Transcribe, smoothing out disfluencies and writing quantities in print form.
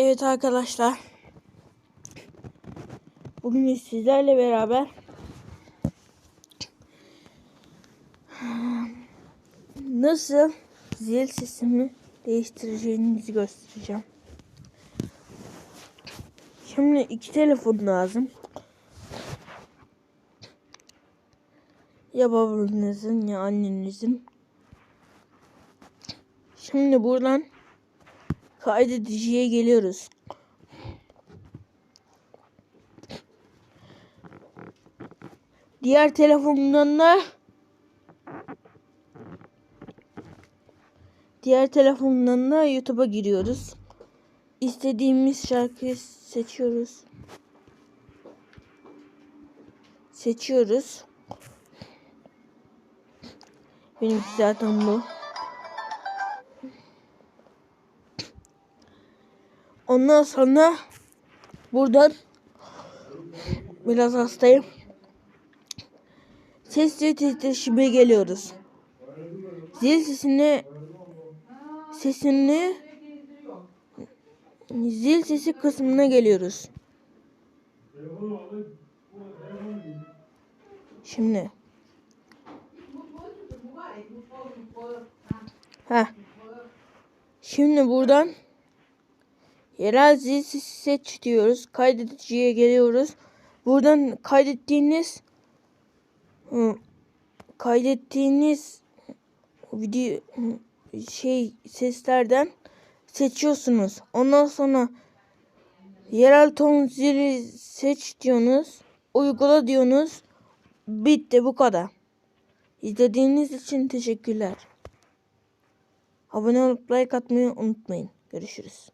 Evet arkadaşlar. Bugün sizlerle beraber nasıl zil sesimi değiştireceğinizi göstereceğim. Şimdi iki telefon lazım. Ya babanızın ya annenizin. Şimdi buradan kaydediciye geliyoruz. Diğer telefondan da YouTube'a giriyoruz. İstediğimiz şarkıyı seçiyoruz. Benimki zaten bu. Ondan sonra buradan biraz hastayım. Ses ve titreşime geliyoruz. Zil sesi kısmına geliyoruz. Şimdi Şimdi buradan yerel zil sesi seç diyoruz. Kaydediciye geliyoruz. Buradan kaydettiğiniz video seslerden seçiyorsunuz. Ondan sonra yerel ton zili seç diyorsunuz. Uygula diyorsunuz. Bitti, bu kadar. İzlediğiniz için teşekkürler. Abone olup like atmayı unutmayın. Görüşürüz.